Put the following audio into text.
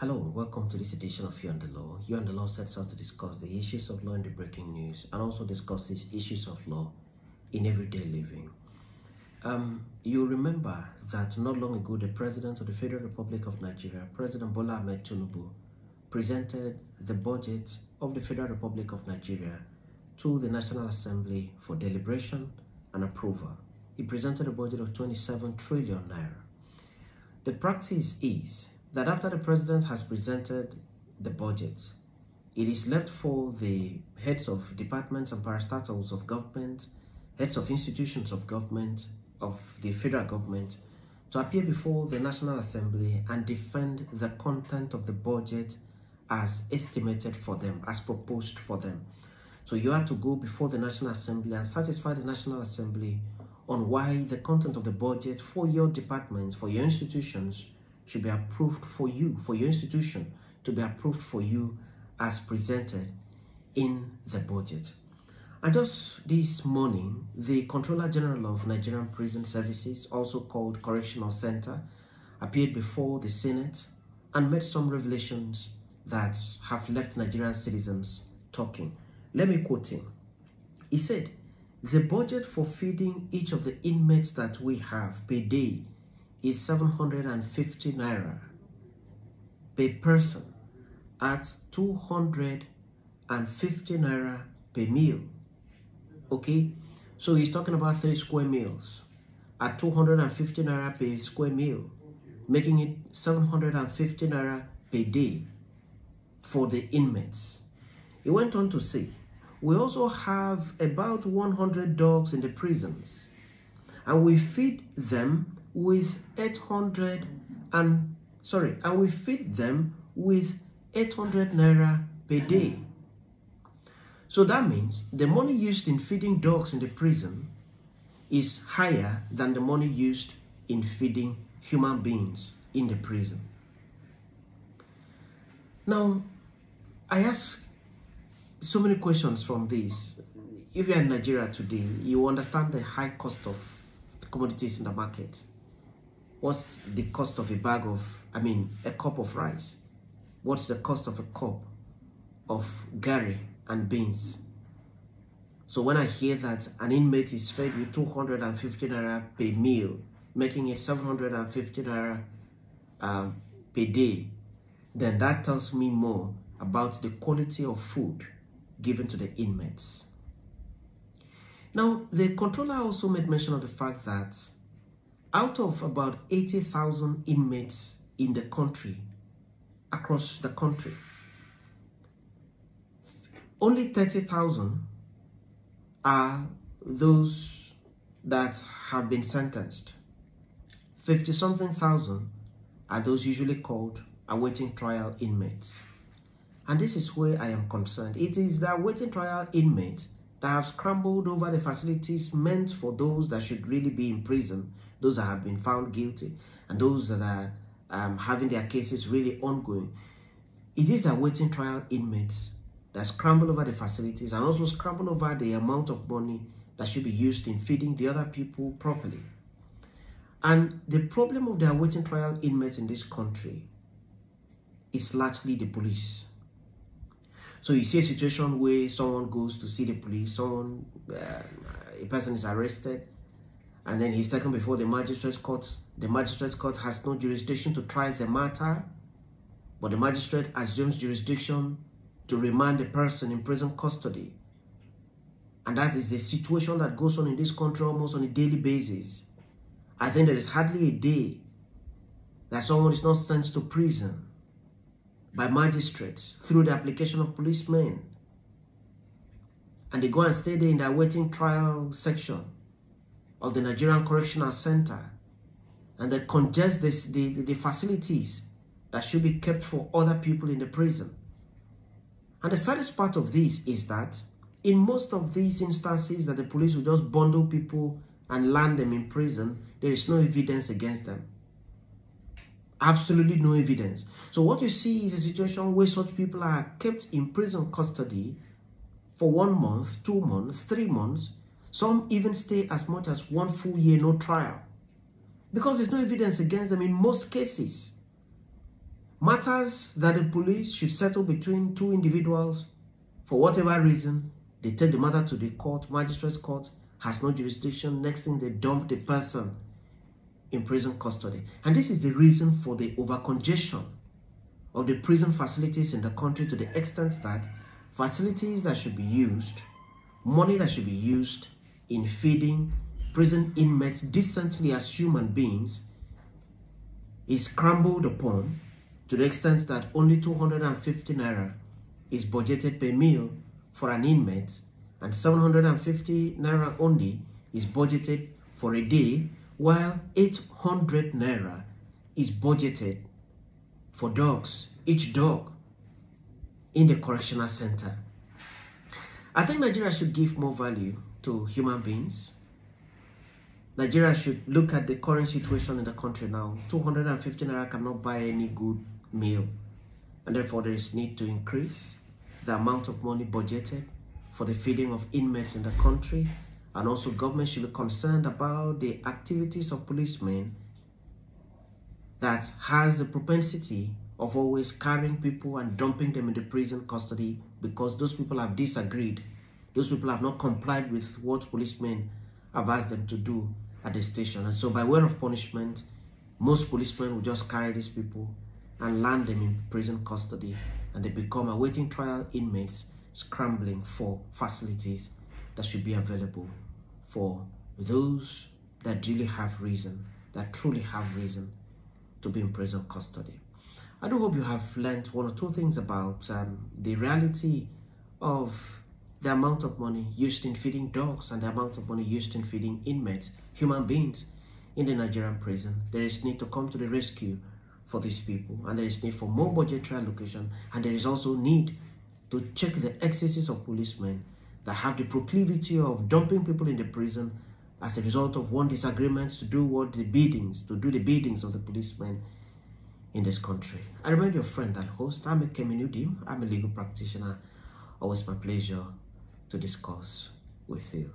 Hello, welcome to this edition of You and the Law. You and the Law sets out to discuss the issues of law in the breaking news and also discusses issues of law in everyday living. You remember that not long ago, the President of the Federal Republic of Nigeria, President Bola Ahmed Tinubu, presented the budget of the Federal Republic of Nigeria to the National Assembly for deliberation and approval. He presented a budget of 27 trillion naira. The practice is that after the president has presented the budget, it is left for the heads of departments and parastatals of government, heads of institutions of government, of the federal government, to appear before the National Assembly and defend the content of the budget as estimated for them, as proposed for them. So you have to go before the National Assembly and satisfy the National Assembly on why the content of the budget for your departments, for your institutions, should be approved for you, for your institution to be approved for you as presented in the budget. And just this morning, the Comptroller General of Nigerian Prison Services, also called Correctional Center, appeared before the Senate and made some revelations that have left Nigerian citizens talking. Let me quote him. He said, "The budget for feeding each of the inmates that we have per day is 750 naira per person at 250 naira per meal." Okay, so he's talking about 3 square meals at 250 naira per square meal, making it 750 naira per day for the inmates. He went on to say, "We also have about 100 dogs in the prisons, and we feed them with 800 naira per day." So that means the money used in feeding dogs in the prison is higher than the money used in feeding human beings in the prison. Now, I ask so many questions from this. If you're in Nigeria today, you understand the high cost of commodities in the market. What's the cost of a cup of rice? What's the cost of a cup of gari and beans? So when I hear that an inmate is fed with 250 naira per meal, making it 750 naira per day, then that tells me more about the quality of food given to the inmates. Now, the Comptroller also made mention of the fact that out of about 80,000 inmates in the country, across the country, only 30,000 are those that have been sentenced. 50-something thousand are those usually called awaiting trial inmates. And this is where I am concerned. It is the awaiting trial inmates that have scrambled over the facilities meant for those that should really be in prison, those that have been found guilty, and those that are having their cases really ongoing. It is the awaiting trial inmates that scramble over the facilities and also scramble over the amount of money that should be used in feeding the other people properly. And the problem of the awaiting trial inmates in this country is largely the police. So you see a situation where someone goes to see the police, a person is arrested, and then he's taken before the magistrate's court. The magistrate's court has no jurisdiction to try the matter, but the magistrate assumes jurisdiction to remand the person in prison custody. And that is the situation that goes on in this country almost on a daily basis. I think there is hardly a day that someone is not sent to prison by magistrates through the application of policemen. And they go and stay there in the awaiting trial section of the Nigerian Correctional Center. And they congest the facilities that should be kept for other people in the prison. And the saddest part of this is that in most of these instances that the police will just bundle people and land them in prison, there is no evidence against them. Absolutely no evidence. So what you see is a situation where such people are kept in prison custody for 1 month, 2 months, 3 months. Some even stay as much as 1 full year, no trial, because there's no evidence against them in most cases. Matters that the police should settle between two individuals, for whatever reason, they take the matter to the court, magistrate's court, has no jurisdiction. Next thing, they dump the person in prison custody. And this is the reason for the overcongestion of the prison facilities in the country, to the extent that facilities that should be used, money that should be used in feeding prison inmates decently as human beings, is scrambled upon, to the extent that only 250 naira is budgeted per meal for an inmate, and 750 naira only is budgeted for a day, while 800 naira is budgeted for dogs, each dog in the correctional center. I think Nigeria should give more value to human beings. Nigeria should look at the current situation in the country now. 250 naira cannot buy any good meal, and therefore there is need to increase the amount of money budgeted for the feeding of inmates in the country. And also, government should be concerned about the activities of policemen that has the propensity of always carrying people and dumping them in the prison custody, because those people have disagreed. Those people have not complied with what policemen have asked them to do at the station. And so by way of punishment, most policemen will just carry these people and land them in prison custody, and they become awaiting trial inmates scrambling for facilities that should be available for those that really have reason, that truly have reason to be in prison custody. I do hope you have learned one or two things about the reality of the amount of money used in feeding dogs and the amount of money used in feeding inmates, human beings, in the Nigerian prison. There is need to come to the rescue for these people, and there is need for more budgetary allocation, and there is also need to check the excesses of policemen that have the proclivity of dumping people in the prison as a result of one disagreement to do the biddings of the policemen in this country. I remain your friend and host. I'm Kemi Nudim. I'm a legal practitioner. Always my pleasure to discuss with you.